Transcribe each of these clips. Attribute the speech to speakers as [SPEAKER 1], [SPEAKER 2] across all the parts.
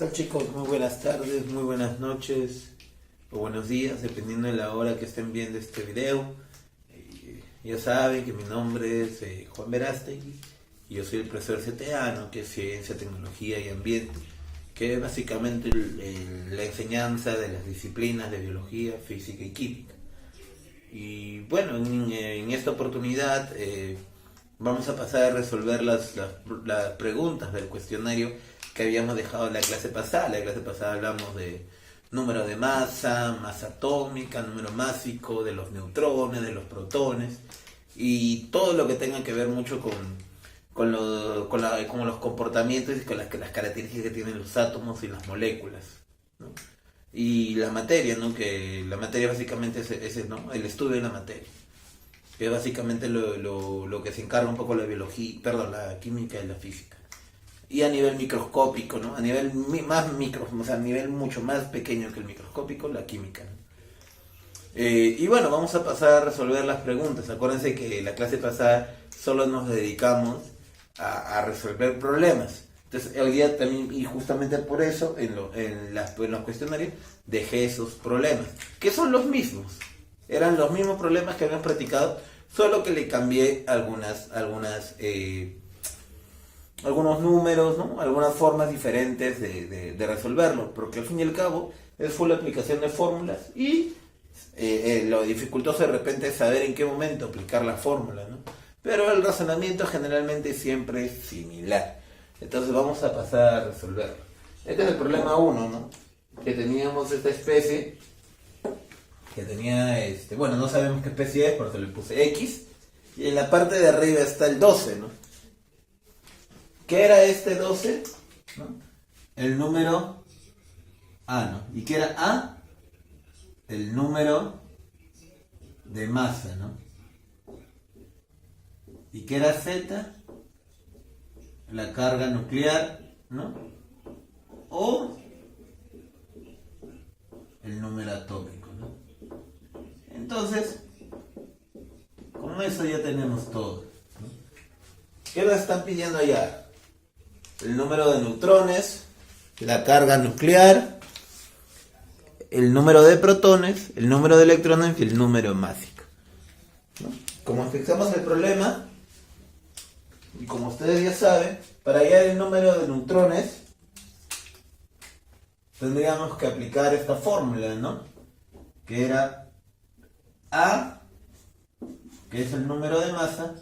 [SPEAKER 1] Tal chicos? Muy buenas tardes, muy buenas noches o buenos días, dependiendo de la hora que estén viendo este video. Ya saben que mi nombre es Juan Verástegui y yo soy el profesor CTA, que es Ciencia, Tecnología y Ambiente, que es básicamente la enseñanza de las disciplinas de Biología, Física y Química. Y bueno, en esta oportunidad vamos a pasar a resolver las preguntas del cuestionario que habíamos dejado en la clase pasada. La clase pasada hablamos de número de masa, masa atómica, número másico, de los neutrones, de los protones y todo lo que tenga que ver mucho con los comportamientos y con las características que tienen los átomos y las moléculas, ¿no? Y la materia, ¿no? Que la materia básicamente es ¿no? El estudio de la materia, que es básicamente lo que se encarga un poco la biología, perdón, la química y la física. Y a nivel microscópico, ¿no? A nivel más micro, o sea, a nivel mucho más pequeño que el microscópico, la química, ¿no? Y bueno, vamos a pasar a resolver las preguntas. Acuérdense que la clase pasada solo nos dedicamos a resolver problemas. Entonces, hoy día también, y justamente por eso, en los cuestionarios, dejé esos problemas, que son los mismos. Eran los mismos problemas que habían practicado, solo que le cambié algunos números, ¿no? Algunas formas diferentes de resolverlo, porque al fin y al cabo es full aplicación de fórmulas y lo dificultoso de repente es saber en qué momento aplicar la fórmula, ¿no? Pero el razonamiento generalmente siempre es similar. Entonces vamos a pasar a resolverlo. Este es el problema 1, ¿no? Que teníamos esta especie que tenía, bueno, no sabemos qué especie es, por eso le puse X, y en la parte de arriba está el 12, ¿no? ¿Qué era este 12? ¿No? El número A, ¿no? ¿Y qué era A? El número de masa, ¿no? ¿Y qué era Z? La carga nuclear, ¿no? O el número atómico, ¿no? Entonces, con eso ya tenemos todo, ¿no? ¿Qué nos están pidiendo allá? El número de neutrones, la carga nuclear, el número de protones, el número de electrones y el número másico, ¿no? Como fijamos el problema, y como ustedes ya saben, para hallar el número de neutrones tendríamos que aplicar esta fórmula, ¿no? Que era A, que es el número de masa,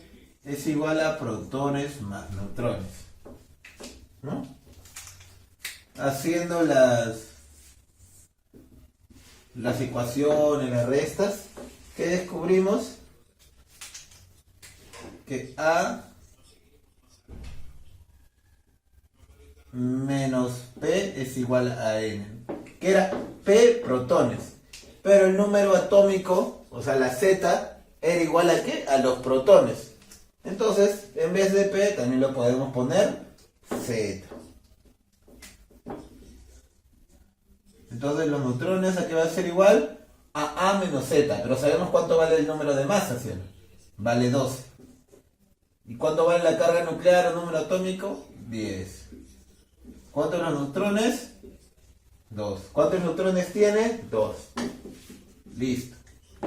[SPEAKER 1] es igual a protones más neutrones, ¿no? Haciendo las ecuaciones, las restas, que descubrimos que A menos P es igual a N, que era P protones, pero el número atómico, o sea la Z, era igual a ¿qué? A los protones. Entonces, en vez de P también lo podemos poner Z. Entonces los neutrones aquí va a ser igual a A menos Z, pero sabemos cuánto vale el número de masa, ¿sí? Vale 12. ¿Y cuánto vale la carga nuclear o número atómico? 10. ¿Cuántos los neutrones? 2. ¿Cuántos neutrones tiene? 2. Listo.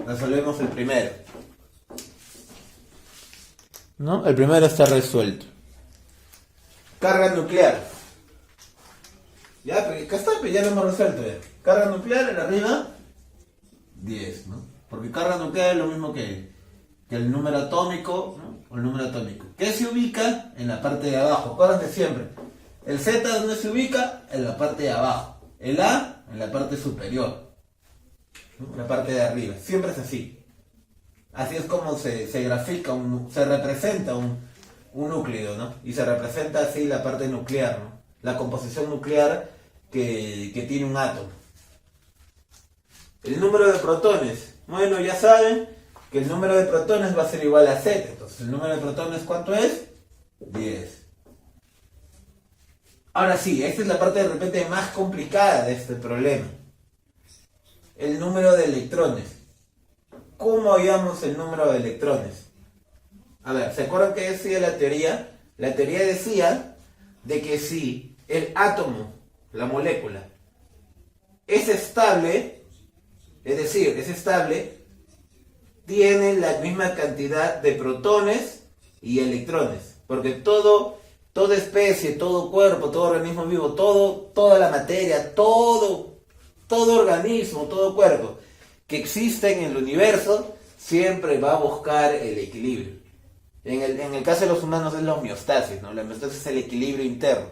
[SPEAKER 1] Resolvemos el primero, ¿no? El primero está resuelto. Carga nuclear. Ya, acá está, ya lo hemos resuelto ya. Carga nuclear en arriba, 10, ¿no? Porque carga nuclear es lo mismo que el número atómico, ¿no? O el número atómico. ¿Qué se ubica? En la parte de abajo. Acuérdense siempre. El Z, ¿dónde se ubica? En la parte de abajo. El A, en la parte superior, ¿no? En la parte de arriba. Siempre es así. Así es como se grafica, se representa un núcleo, ¿no? Y se representa así la parte nuclear, ¿no? La composición nuclear que tiene un átomo. El número de protones. Bueno, ya saben que el número de protones va a ser igual a Z. Entonces, ¿el número de protones cuánto es? 10. Ahora sí, esta es la parte de repente más complicada de este problema. El número de electrones. ¿Cómo hallamos el número de electrones? A ver, ¿se acuerdan que decía la teoría? La teoría decía de que si el átomo la molécula, es estable, es decir, es estable, tiene la misma cantidad de protones y electrones. Porque toda especie, todo cuerpo, todo organismo vivo, toda la materia, todo organismo, todo cuerpo que existe en el universo, siempre va a buscar el equilibrio. En el caso de los humanos es la homeostasis, ¿no? La homeostasis es el equilibrio interno.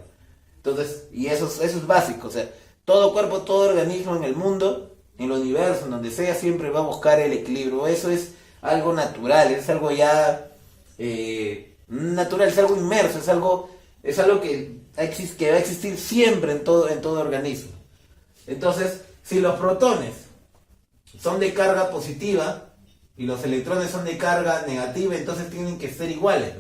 [SPEAKER 1] Entonces, y eso es básico, o sea, todo cuerpo, todo organismo en el mundo, en el universo, en donde sea, siempre va a buscar el equilibrio. Eso es algo natural, es algo ya natural, es algo inmerso, es algo que va a existir siempre en todo organismo. Entonces, si los protones son de carga positiva y los electrones son de carga negativa, entonces tienen que ser iguales.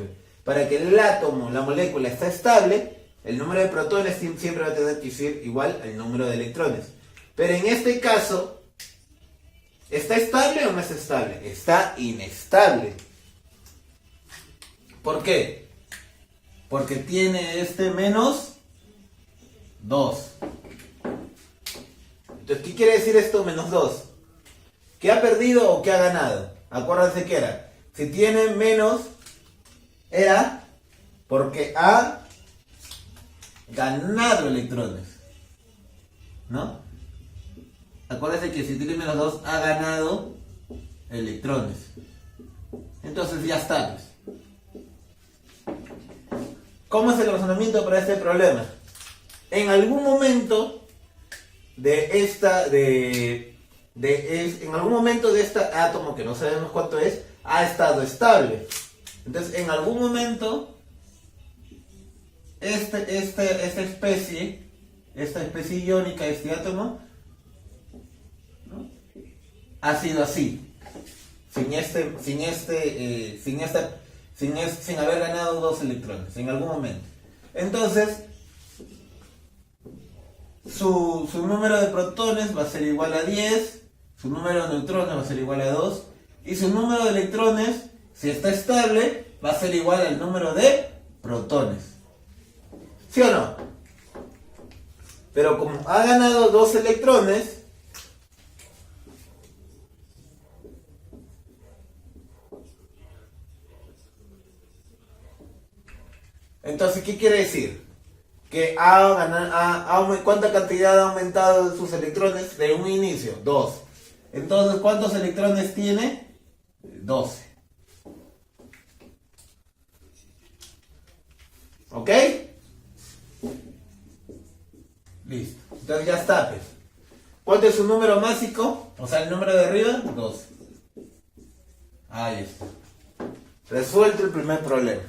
[SPEAKER 1] Para que el átomo, la molécula, esté estable, el número de protones siempre va a tener que ser igual al número de electrones. Pero en este caso, ¿está estable o no está estable? Está inestable. ¿Por qué? Porque tiene menos 2. Entonces, ¿qué quiere decir esto menos 2? ¿Que ha perdido o que ha ganado? Acuérdense que era. Si tiene menos, era porque ha ganado electrones. ¿No? Acuérdense que si tiene menos 2, ha ganado electrones. Entonces ya está. ¿Cómo es el razonamiento para este problema? En algún momento en algún momento de este átomo, que no sabemos cuánto es, ha estado estable. Entonces, en algún momento, esta especie iónica, este átomo, ¿no?, ha sido así, sin haber ganado 2 electrones, en algún momento. Entonces, su número de protones va a ser igual a 10, su número de neutrones va a ser igual a 2, y su número de electrones, si está estable, va a ser igual al número de protones. ¿Sí o no? Pero como ha ganado 2 electrones, entonces, ¿qué quiere decir? Que ¿cuánta cantidad ha aumentado sus electrones de un inicio? 2. Entonces, ¿cuántos electrones tiene? 12. ¿Ok? Listo. Entonces ya está, pues. ¿Cuánto es su número másico? O sea, el número de arriba, 12. Ahí está. Resuelto el primer problema.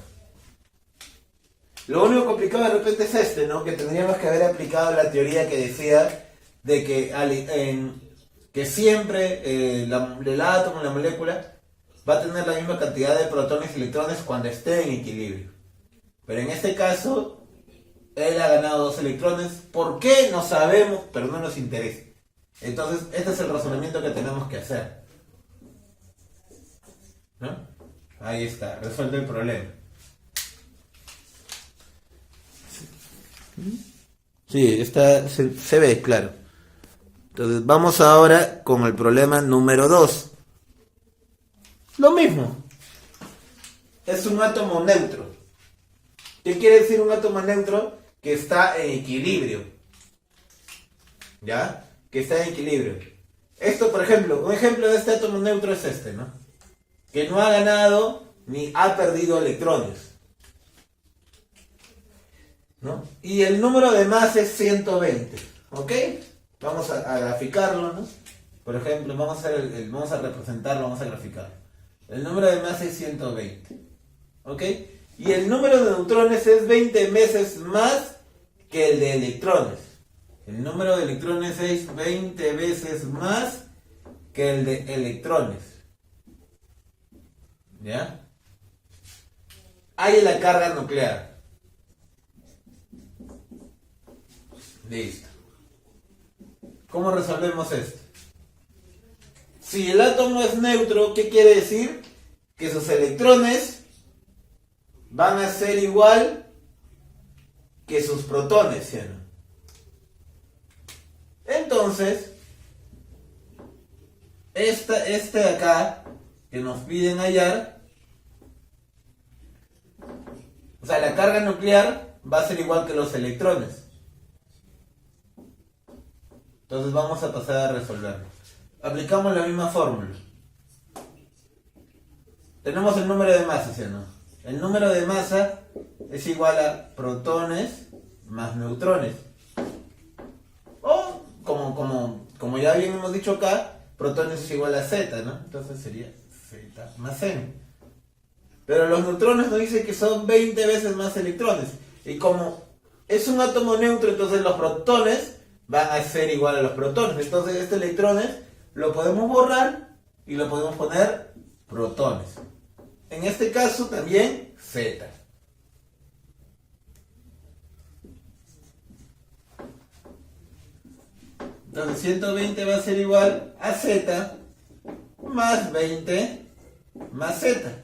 [SPEAKER 1] Lo único complicado de repente es ¿no? Que tendríamos que haber aplicado la teoría que decía de que siempre el átomo, la molécula, va a tener la misma cantidad de protones y electrones cuando esté en equilibrio. Pero en este caso, él ha ganado 2 electrones. ¿Por qué? No sabemos, pero no nos interesa. Entonces, este es el razonamiento que tenemos que hacer, ¿no? Ahí está, resuelve el problema. Sí, se ve claro. Entonces vamos ahora con el problema número 2. Lo mismo. Es un átomo neutro. ¿Qué quiere decir un átomo neutro? Que está en equilibrio. ¿Ya? Que está en equilibrio. Esto, por ejemplo, un ejemplo de este átomo neutro es ¿no? Que no ha ganado ni ha perdido electrones, ¿no? Y el número de masa es 120, ¿ok? Vamos a graficarlo, ¿no? Por ejemplo, vamos a representarlo, vamos a graficarlo. El número de masa es 120, ¿ok? Y el número de neutrones es 20 veces más que el de electrones. El número de electrones es 20 veces más que el de electrones. ¿Ya? Hay la carga nuclear. Listo. ¿Cómo resolvemos esto? Si el átomo es neutro, ¿qué quiere decir? Que sus electrones van a ser igual que sus protones, ¿sí o no? Entonces, este de acá, que nos piden hallar, o sea, la carga nuclear va a ser igual que los electrones. Entonces vamos a pasar a resolverlo. Aplicamos la misma fórmula. Tenemos el número de masa, ¿sí o no? El número de masa es igual a protones más neutrones. O, como ya bien hemos dicho acá, protones es igual a Z, ¿no? Entonces sería Z más N. Pero los neutrones nos dicen que son 20 veces más electrones. Y como es un átomo neutro, entonces los protones van a ser igual a los protones. Entonces este electrones lo podemos borrar y lo podemos poner protones. En este caso también Z. Entonces 120 va a ser igual a Z más 20 más Z.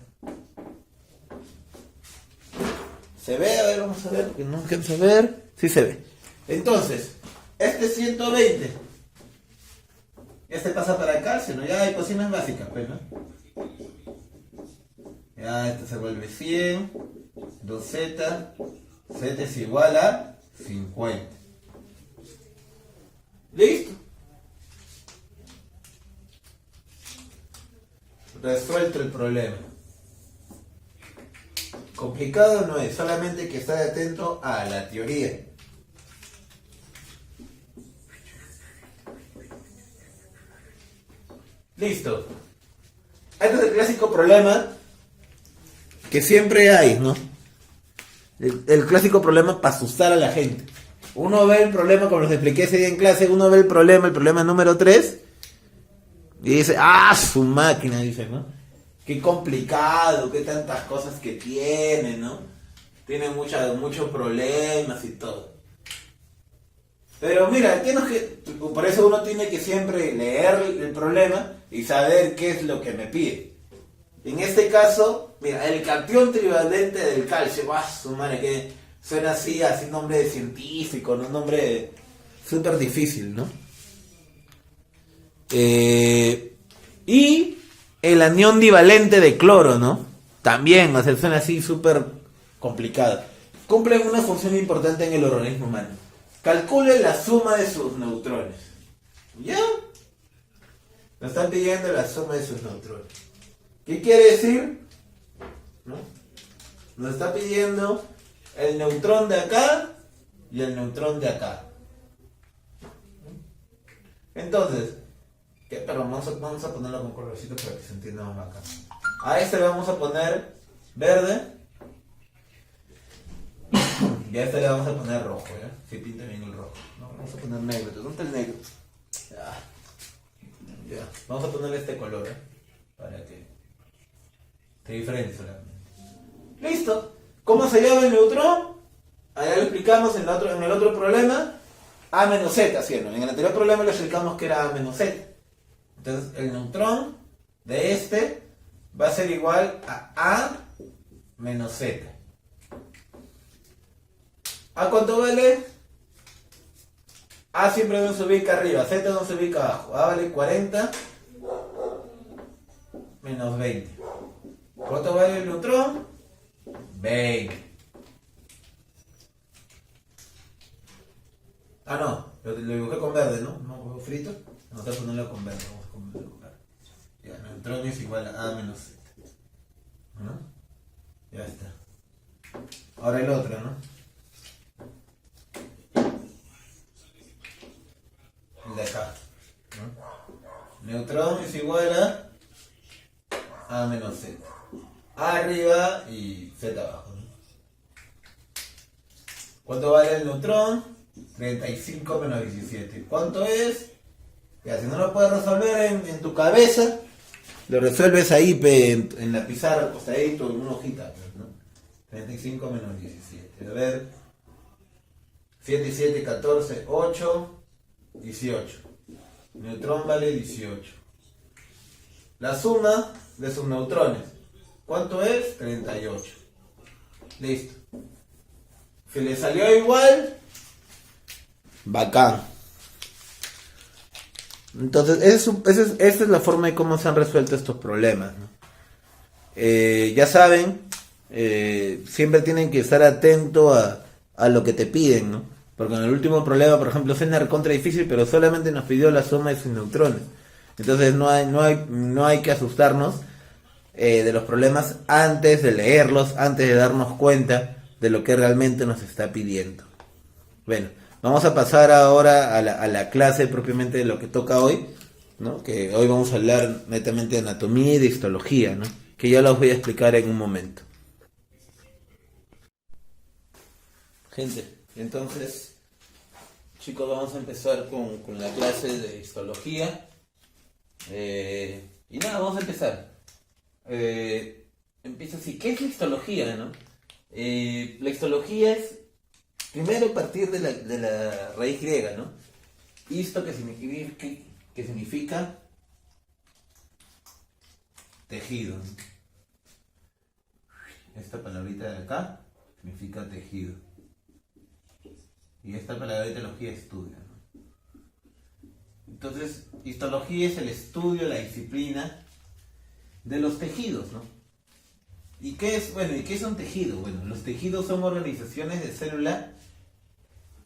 [SPEAKER 1] ¿Se ve? A ver, vamos a ver, porque no alcanza a ver. Sí se ve. Entonces, este 120. Este pasa para acá, si no, ya hay cocinas básicas, pues, ¿no? Ya, este se vuelve 100. 2Z. Z es igual a 50. ¿Listo? Resuelto el problema. Complicado no es, solamente hay que estar atento a la teoría. Listo. Este es el clásico problema que siempre hay, ¿no? El clásico problema para asustar a la gente. Uno ve el problema, como los expliqué ese día en clase, uno ve el problema número 3, y dice, ¡ah, su máquina! Dice, ¿no? Qué complicado, qué tantas cosas que tiene, ¿no? Tiene muchos problemas y todo. Pero mira, por eso uno tiene que siempre leer el problema y saber qué es lo que me pide. En este caso, mira, el catión trivalente del calcio, ¡ah, su madre! Que suena así nombre de científico, ¿no? Un nombre súper difícil, ¿no? Y el anión divalente de cloro, ¿no? También, o sea, suena así súper complicado. Cumplen una función importante en el organismo humano. Calcule la suma de sus neutrones. ¿Ya? Nos están pidiendo la suma de sus neutrones. ¿Qué quiere decir? ¿No? Nos está pidiendo el neutrón de acá y el neutrón de acá. Entonces, pero vamos a ponerlo con colorcito para que se entienda más acá. A este le vamos a poner verde y a este le vamos a poner rojo, ¿ya? Si pinta bien el rojo. No, vamos a poner negro. ¿Dónde está el negro? Ya. Vamos a ponerle este color, ¿eh? Para que se diferencie solamente. Listo. ¿Cómo se llama el neutrón? Allá lo explicamos en el otro problema. A menos Z, ¿cierto? En el anterior problema le explicamos que era A menos Z. Entonces el neutrón de este va a ser igual a A menos Z. ¿A cuánto vale? A siempre no se ubica arriba, Z no se ubica abajo. A vale 40 menos 20. ¿Cuánto vale el neutrón? 20. Ah, no, lo dibujé con verde, ¿no? ¿No huevo frito? Vamos a ponerlo con verde, vamos a ponerlo con verde. Ya, neutrón es igual a menos Z. ¿No? Ya está. Ahora el otro, ¿no? El de acá, ¿no? Neutrón es igual a menos Z. A arriba y Z abajo, ¿no? ¿Cuánto vale el neutrón? 35 menos 17. ¿Cuánto es? Ya, si no lo puedes resolver en tu cabeza, lo resuelves ahí en la pizarra, acostadito, en una hojita, ¿no? 35 menos 17. A ver. 7 y 7, 14, 8, 18. Neutrón vale 18. La suma de sus neutrones. ¿Cuánto es? 38. Listo. Si le salió igual, bacán. Entonces, esa es la forma de cómo se han resuelto estos problemas, ¿no? Ya saben, siempre tienen que estar atentos a lo que te piden, ¿no? Porque en el último problema, por ejemplo, es recontra difícil, pero solamente nos pidió la suma de sus neutrones. Entonces no hay que asustarnos de los problemas antes de leerlos, antes de darnos cuenta de lo que realmente nos está pidiendo. Bueno, vamos a pasar ahora a la clase propiamente de lo que toca hoy, ¿no? Que hoy vamos a hablar netamente de anatomía y de histología, ¿no? Que ya los voy a explicar en un momento. Gente, entonces, chicos, vamos a empezar con la clase de histología. Y nada, vamos a empezar. Empieza así. ¿Qué es la histología, no? La histología es primero partir de la raíz griega, ¿no? Histo que significa tejido, ¿no? Esta palabrita de acá significa tejido. Y esta palabrita logía estudio, ¿no? Entonces, histología es el estudio, la disciplina de los tejidos, ¿no? ¿Y qué es? Bueno, ¿y qué es un tejido? Bueno, los tejidos son organizaciones de célula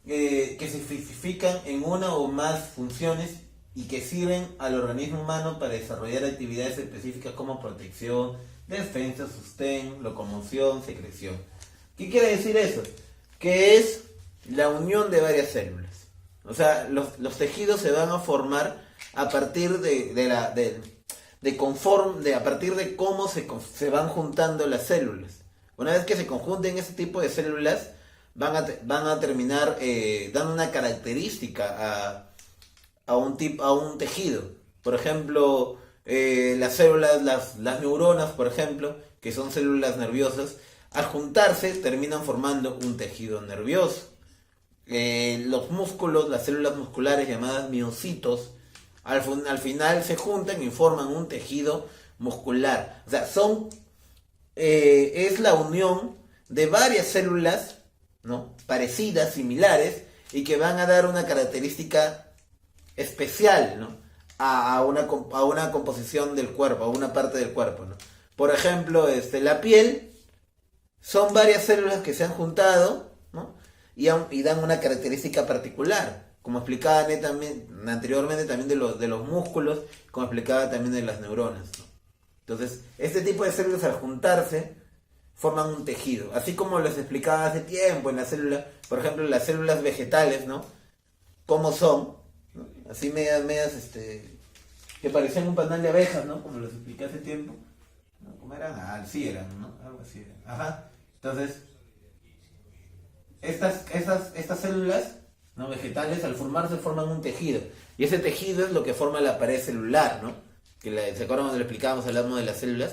[SPEAKER 1] que se especifican en una o más funciones y que sirven al organismo humano para desarrollar actividades específicas como protección, defensa, sostén, locomoción, secreción. ¿Qué quiere decir eso? Que es la unión de varias células. O sea, los tejidos se van a formar a partir a partir de cómo se van juntando las células. Una vez que se conjunten ese tipo de células, van a terminar dando una característica a un tejido. Por ejemplo, las células, las neuronas, por ejemplo, que son células nerviosas, al juntarse terminan formando un tejido nervioso. Los músculos, las células musculares llamadas miocitos, al final se juntan y forman un tejido muscular. O sea, es la unión de varias células, ¿no? Parecidas, similares, y que van a dar una característica especial, ¿no? a una composición del cuerpo, a una parte del cuerpo, ¿no? Por ejemplo, la piel son varias células que se han juntado, ¿no? Y dan una característica particular, como explicaba anteriormente también de los músculos, como explicaba también de las neuronas, ¿no? Entonces, este tipo de células al juntarse forman un tejido, así como les explicaba hace tiempo en las células, por ejemplo, las células vegetales, ¿no? ¿Cómo son? ¿No? Así medias, que parecían un panal de abejas, ¿no? Como les expliqué hace tiempo. ¿No? ¿Cómo eran? Ah, sí eran, ¿no? Algo así eran. Ajá. Entonces, estas células, ¿no? Vegetales, al formarse forman un tejido. Y ese tejido es lo que forma la pared celular, ¿no? ¿Se acuerdan cuando lo explicábamos, hablamos de las células?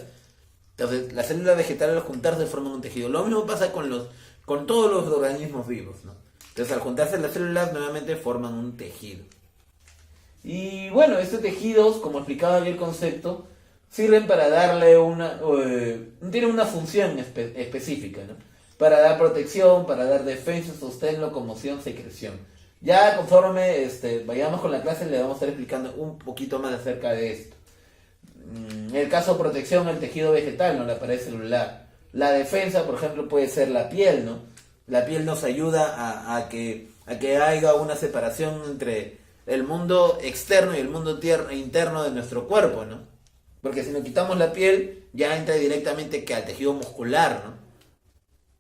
[SPEAKER 1] Entonces, las células vegetales al juntarse forman un tejido. Lo mismo pasa con todos los organismos vivos, ¿no? Entonces, al juntarse las células, nuevamente forman un tejido. Y bueno, estos tejidos, como explicaba yo el concepto, sirven para darle tienen una función específica, ¿no? Para dar protección, para dar defensa, sostén, locomoción, secreción. Ya conforme vayamos con la clase, le vamos a estar explicando un poquito más acerca de esto. En el caso de protección, el tejido vegetal, ¿no? La pared celular. La defensa, por ejemplo, puede ser la piel, ¿no? La piel nos ayuda a que haya una separación entre el mundo externo y el mundo interno de nuestro cuerpo, ¿no? Porque si nos quitamos la piel, ya entra directamente al tejido muscular, ¿no?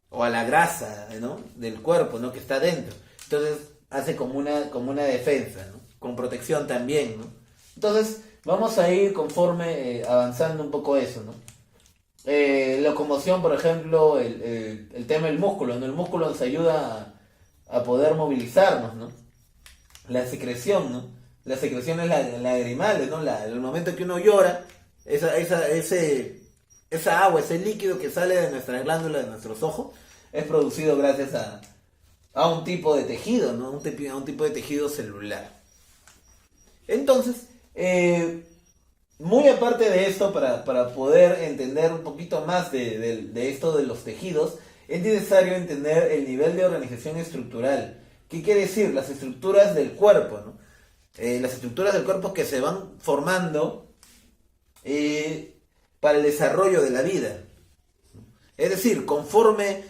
[SPEAKER 1] O a la grasa, ¿no? Del cuerpo, ¿no? Que está dentro. Entonces hace como una defensa, ¿no? Con protección también, ¿no? Entonces vamos a ir conforme avanzando un poco eso, ¿no? Locomoción, por ejemplo, el tema del músculo, ¿no? El músculo nos ayuda a poder movilizarnos, ¿no? La secreción, ¿no? La secreción es la lagrimal, ¿no? El momento que uno llora, esa agua, ese líquido que sale de nuestra glándula, de nuestros ojos, es producido gracias a un tipo de tejido, ¿no? A un tipo de tejido celular. Entonces, muy aparte de esto, para poder entender un poquito más de esto de los tejidos, es necesario entender el nivel de organización estructural. ¿Qué quiere decir? Las estructuras del cuerpo, ¿no? las estructuras del cuerpo que se van formando para el desarrollo de la vida. Es decir, conforme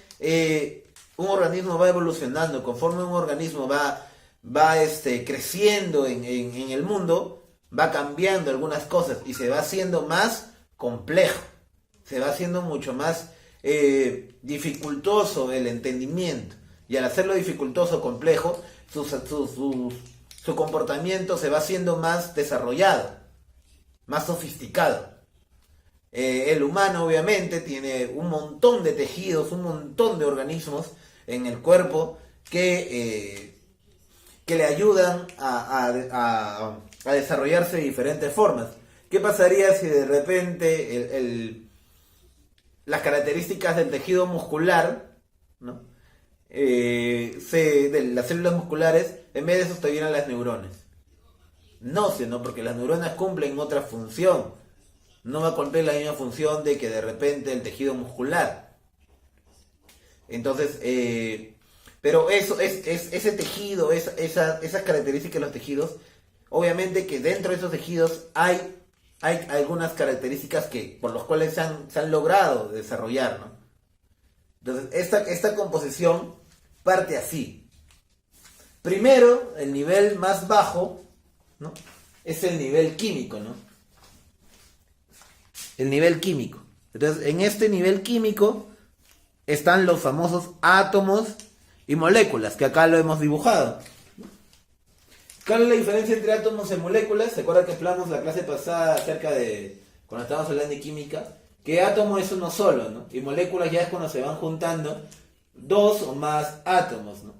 [SPEAKER 1] un organismo va evolucionando, conforme un organismo va creciendo en el mundo, va cambiando algunas cosas y se va haciendo más complejo, se va haciendo mucho más dificultoso el entendimiento. Y al hacerlo dificultoso, complejo, su comportamiento se va haciendo más desarrollado, más sofisticado. El humano obviamente tiene un montón de tejidos, un montón de organismos en el cuerpo que le ayudan a desarrollarse de diferentes formas. ¿Qué pasaría si de repente las características del tejido muscular, ¿no? De las células musculares, en vez de eso estuvieran las neuronas? No, sino porque las neuronas cumplen otra función. No va a cumplir la misma función de que de repente el tejido muscular. Entonces, pero eso es ese tejido, esas características de los tejidos, obviamente que dentro de esos tejidos hay algunas características por las cuales se han logrado desarrollar, ¿no? Entonces, esta composición parte así. Primero, el nivel más bajo, ¿no? Es el nivel químico, ¿no? El nivel químico. Entonces, en este nivel químico están los famosos átomos y moléculas, que acá lo hemos dibujado. ¿Cuál es la diferencia entre átomos y moléculas? ¿Se acuerdan que hablamos la clase pasada acerca de, cuando estábamos hablando de química, que átomo es uno solo, ¿no? Y moléculas ya es cuando se van juntando dos o más átomos, ¿no?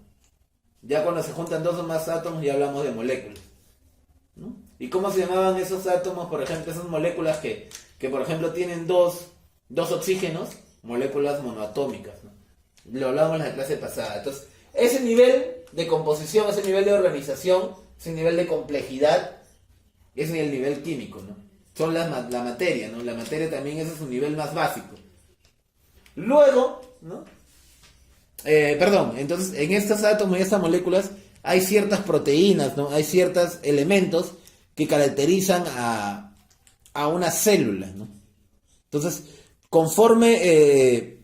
[SPEAKER 1] Ya cuando se juntan dos o más átomos ya hablamos de moléculas, ¿no? ¿Y cómo se llamaban esos átomos, por ejemplo, esas moléculas que por ejemplo tienen dos oxígenos? Moléculas monoatómicas, ¿no? Lo hablábamos en la clase pasada. Entonces, ese nivel de composición, ese nivel de organización, ese nivel de complejidad, es el nivel químico, ¿no? Son la materia, ¿no? La materia también ese es un nivel más básico. Luego, ¿no? Entonces en estos átomos y estas moléculas hay ciertas proteínas, ¿no? Hay ciertos elementos que caracterizan a una célula, ¿no? Entonces, conforme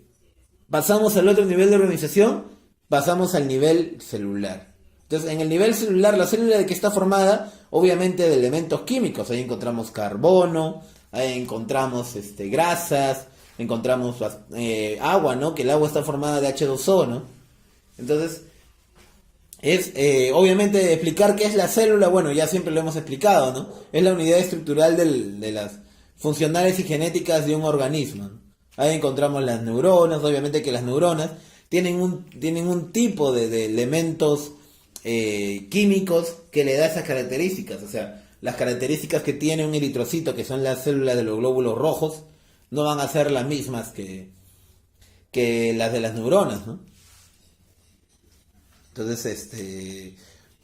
[SPEAKER 1] pasamos al otro nivel de organización, pasamos al nivel celular. Entonces, en el nivel celular, la célula de que está formada, obviamente, de elementos químicos. Ahí encontramos carbono, ahí encontramos grasas, encontramos agua, ¿no? Que el agua está formada de H2O, ¿no? Entonces, es obviamente explicar qué es la célula. Bueno, ya siempre lo hemos explicado, ¿no? Es la unidad estructural de las funcionales y genéticas de un organismo, ¿no? Ahí encontramos las neuronas. Obviamente que las neuronas tienen un tipo de elementos químicos que le da esas características. O sea, las características que tiene un eritrocito, que son las células de los glóbulos rojos, no van a ser las mismas que las de las neuronas, ¿no? Entonces,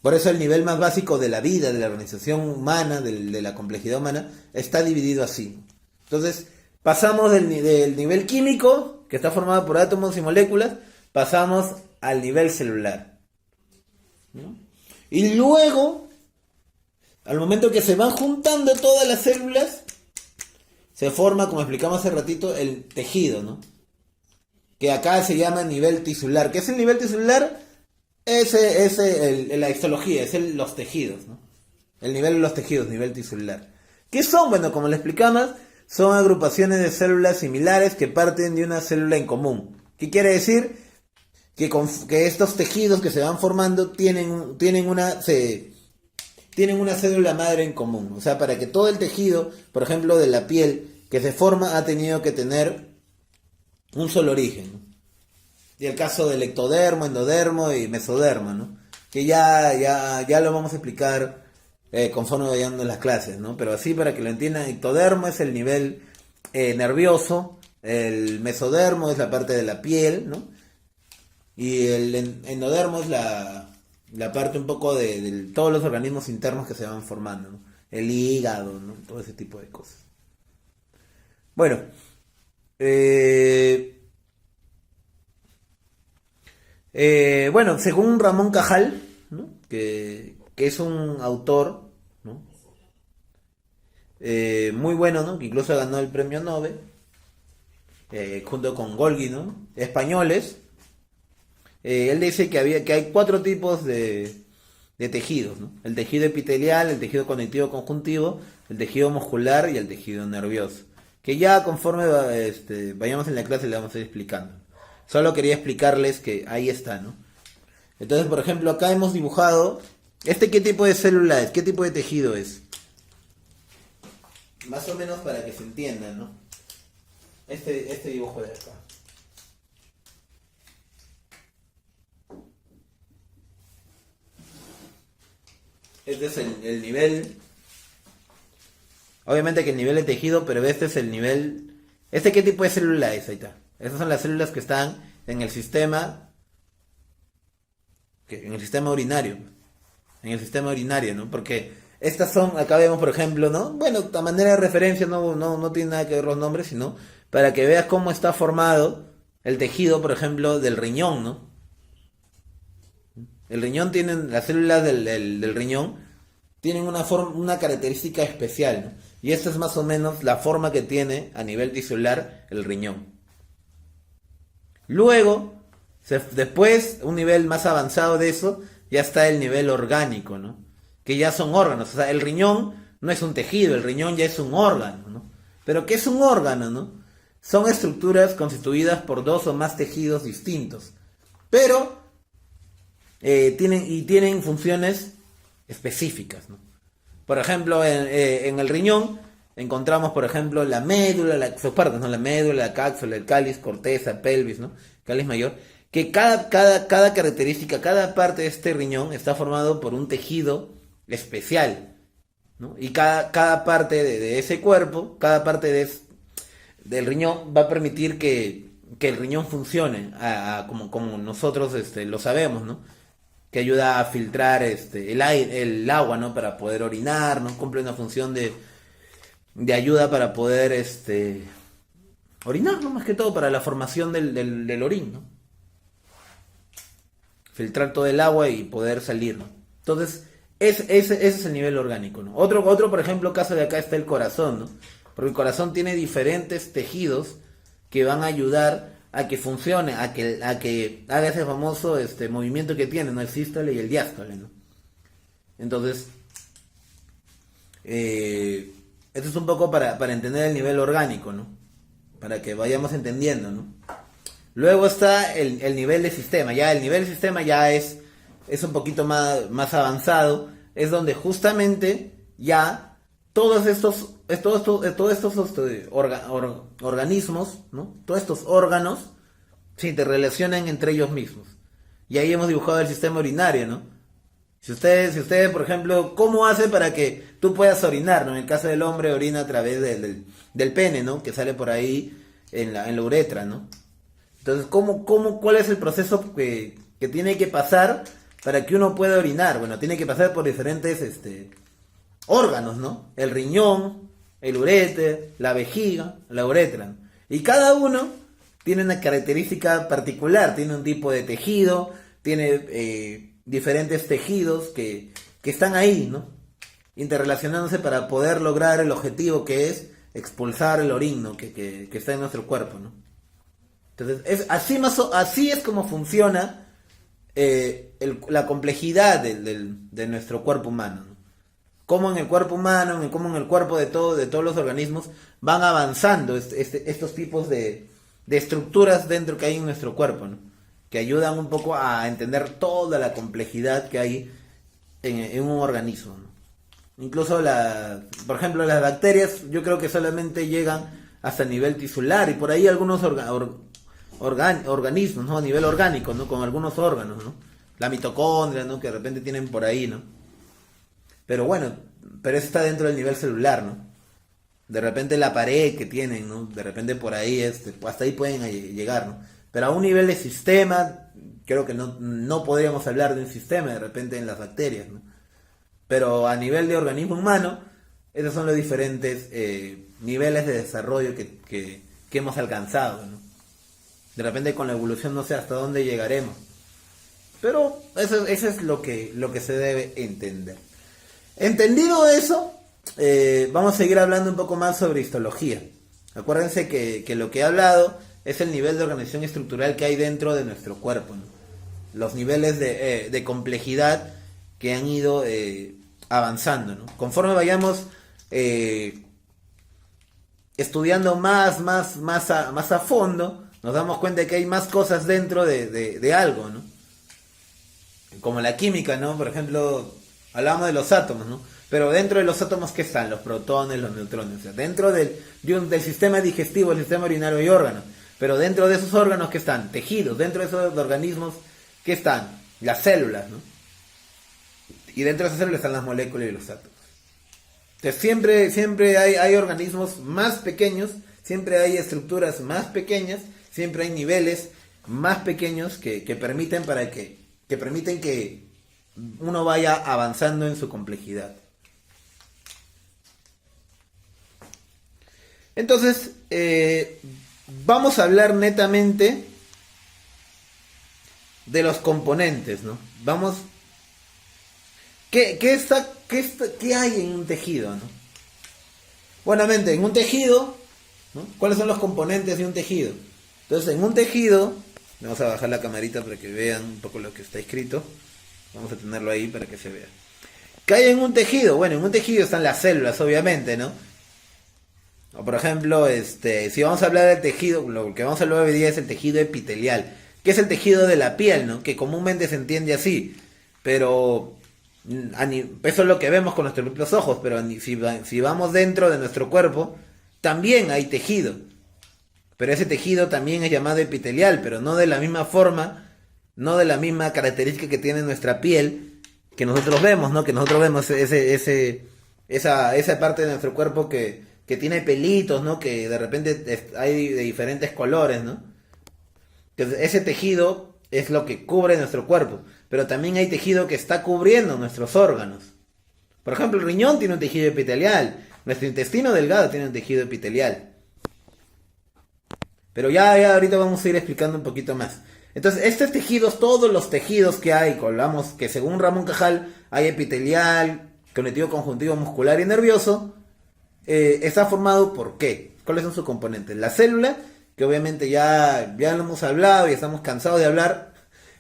[SPEAKER 1] por eso el nivel más básico de la vida, de la organización humana, de la complejidad humana, está dividido así. Entonces, pasamos del nivel químico, que está formado por átomos y moléculas, pasamos al nivel celular, ¿no? Y luego, al momento que se van juntando todas las células, se forma, como explicamos hace ratito, el tejido, ¿no? Que acá se llama nivel tisular. ¿Qué es el nivel tisular? La histología, los tejidos, ¿no? El nivel de los tejidos, nivel tisular. ¿Qué son? Bueno, como le explicamos, son agrupaciones de células similares que parten de una célula en común. ¿Qué quiere decir? Que estos tejidos que se van formando tienen una célula madre en común. O sea, para que todo el tejido, por ejemplo, de la piel que se forma, ha tenido que tener un solo origen, ¿no? Y el caso del ectodermo, endodermo y mesodermo, ¿no? Que ya lo vamos a explicar conforme vayamos en las clases, ¿no? Pero así para que lo entiendan, ectodermo es el nivel nervioso, el mesodermo es la parte de la piel, ¿no? Y el endodermo es la parte un poco de todos los organismos internos que se van formando, ¿no? El hígado, ¿no? Todo ese tipo de cosas. Bueno, bueno, según Ramón Cajal, ¿no? que que es un autor, ¿no? Muy bueno, ¿no? Que incluso ganó el premio Nobel, junto con Golgi, ¿no? Españoles. Él dice que hay cuatro tipos de tejidos, ¿no? El tejido epitelial, el tejido conectivo conjuntivo, el tejido muscular y el tejido nervioso. Que ya conforme vayamos en la clase le vamos a ir explicando. Solo quería explicarles que ahí está, ¿no? Entonces, por ejemplo, acá hemos dibujado, ¿qué tipo de célula es? ¿Qué tipo de tejido es? Más o menos para que se entienda, ¿no? Este dibujo de acá. Este es el nivel. Obviamente que el nivel de tejido, pero este es el nivel. ¿Qué tipo de célula es? Ahí está. Estas son las células que están en el sistema. En el sistema urinario. En el sistema urinario, ¿no? Porque estas son, acá vemos por ejemplo, ¿no? Bueno, a manera de referencia no tiene nada que ver los nombres, sino para que veas cómo está formado el tejido, por ejemplo, del riñón, ¿no? El riñón las células del riñón tienen una característica especial, ¿no? Y esta es más o menos la forma que tiene a nivel tisular el riñón. Luego, después, un nivel más avanzado de eso, ya está el nivel orgánico, ¿no? Que ya son órganos. O sea, el riñón no es un tejido, el riñón ya es un órgano, ¿no? Pero ¿qué es un órgano, no? Son estructuras constituidas por dos o más tejidos distintos. Pero tienen funciones específicas, ¿no? Por ejemplo, en el riñón encontramos, por ejemplo, la médula, sus partes, ¿no? La médula, la cápsula, el cáliz, corteza, pelvis, ¿no? Cáliz mayor. Que cada característica, cada parte de este riñón está formado por un tejido especial, ¿no? Y cada parte de ese cuerpo, cada parte del riñón va a permitir que el riñón funcione como nosotros lo sabemos, ¿no? Que ayuda a filtrar el agua, ¿no? Para poder orinar, ¿no? Cumple una función de ayuda para poder orinar, ¿no? Más que todo para la formación del orín, ¿no? Filtrar todo el agua y poder salir, ¿no? Entonces, ese es el nivel orgánico, ¿no? Otro, por ejemplo, caso de acá está el corazón, ¿no? Porque el corazón tiene diferentes tejidos que van a ayudar a que funcione, a que haga ese famoso movimiento que tiene, ¿no? El sístole y el diástole, ¿no? Entonces, esto es un poco para entender el nivel orgánico, ¿no? Para que vayamos entendiendo, ¿no? Luego está el nivel de sistema. Ya el nivel de sistema ya es un poquito más avanzado. Es donde justamente ya todos estos organismos, ¿no? Todos estos órganos se interrelacionan entre ellos mismos. Y ahí hemos dibujado el sistema urinario, ¿no? Si ustedes, por ejemplo, ¿cómo hace para que tú puedas orinar, ¿no? En el caso del hombre orina a través del pene, ¿no? Que sale por ahí en la uretra, ¿no? Entonces, ¿cuál es el proceso que tiene que pasar para que uno pueda orinar? Bueno, tiene que pasar por diferentes órganos, ¿no? El riñón, el uréter, la vejiga, la uretra, ¿no? Y cada uno tiene una característica particular, tiene un tipo de tejido, tiene diferentes tejidos que están ahí, ¿no? Interrelacionándose para poder lograr el objetivo que es expulsar el orín, ¿no? que está en nuestro cuerpo, ¿no? Entonces, así es como funciona la complejidad de nuestro cuerpo humano, ¿no? Cómo en el cuerpo humano, cómo en el cuerpo de todos los organismos van avanzando estos tipos de estructuras dentro que hay en nuestro cuerpo, ¿no? Que ayudan un poco a entender toda la complejidad que hay en un organismo, ¿no? Incluso, por ejemplo, las bacterias, yo creo que solamente llegan hasta el nivel tisular, y por ahí algunos organismos, ¿no? A nivel orgánico, ¿no? Con algunos órganos, ¿no? La mitocondria, ¿no? Que de repente tienen por ahí, ¿no? Pero bueno, eso está dentro del nivel celular, ¿no? De repente la pared que tienen, ¿no? De repente por ahí, hasta ahí pueden llegar, ¿no? Pero a un nivel de sistema, creo que no podríamos hablar de un sistema de repente en las bacterias, ¿no? Pero a nivel de organismo humano, esos son los diferentes niveles de desarrollo que hemos alcanzado, ¿no? De repente con la evolución no sé hasta dónde llegaremos.
[SPEAKER 2] Pero eso es lo que se debe entender. Entendido eso, vamos a seguir hablando un poco más sobre histología. Acuérdense que lo que he hablado es el nivel de organización estructural que hay dentro de nuestro cuerpo, ¿no? Los niveles de complejidad que han ido avanzando, ¿no? Conforme vayamos estudiando más a fondo, nos damos cuenta de que hay más cosas dentro de algo, ¿no? Como la química, ¿no? Por ejemplo, hablamos de los átomos, ¿no? Pero dentro de los átomos, ¿qué están? Los protones, los neutrones. O sea, dentro del sistema digestivo, el sistema urinario hay órganos. Pero dentro de esos órganos, ¿qué están? Tejidos. Dentro de esos organismos, ¿qué están? Las células, ¿no? Y dentro de esas células están las moléculas y los átomos. Entonces siempre hay organismos más pequeños, siempre hay estructuras más pequeñas, siempre hay niveles más pequeños que permiten que uno vaya avanzando en su complejidad. Entonces, vamos a hablar netamente de los componentes, ¿no? ¿Qué hay en un tejido, ¿no? Buenamente, en un tejido, ¿no? ¿Cuáles son los componentes de un tejido? Entonces, en un tejido, vamos a bajar la camarita para que vean un poco lo que está escrito. Vamos a tenerlo ahí para que se vea. ¿Qué hay en un tejido? Bueno, en un tejido están las células, obviamente, ¿no? O por ejemplo, si vamos a hablar del tejido, lo que vamos a hablar hoy día es el tejido epitelial, que es el tejido de la piel, ¿no? Que comúnmente se entiende así, pero eso es lo que vemos con nuestros propios ojos, pero si vamos dentro de nuestro cuerpo, también hay tejido. Pero ese tejido también es llamado epitelial, pero no de la misma forma, no de la misma característica que tiene nuestra piel, que nosotros vemos, ¿no? Que nosotros vemos esa parte de nuestro cuerpo que tiene pelitos, ¿no? Que de repente hay de diferentes colores, ¿no? Entonces, ese tejido es lo que cubre nuestro cuerpo, pero también hay tejido que está cubriendo nuestros órganos. Por ejemplo, el riñón tiene un tejido epitelial, nuestro intestino delgado tiene un tejido epitelial. Pero ya ahorita vamos a ir explicando un poquito más. Entonces, estos tejidos, todos los tejidos que hay, hablamos que según Ramón Cajal, hay epitelial, conectivo conjuntivo muscular y nervioso, está formado por ¿qué? ¿Cuáles son sus componentes? La célula, que obviamente ya lo hemos hablado y estamos cansados de hablar,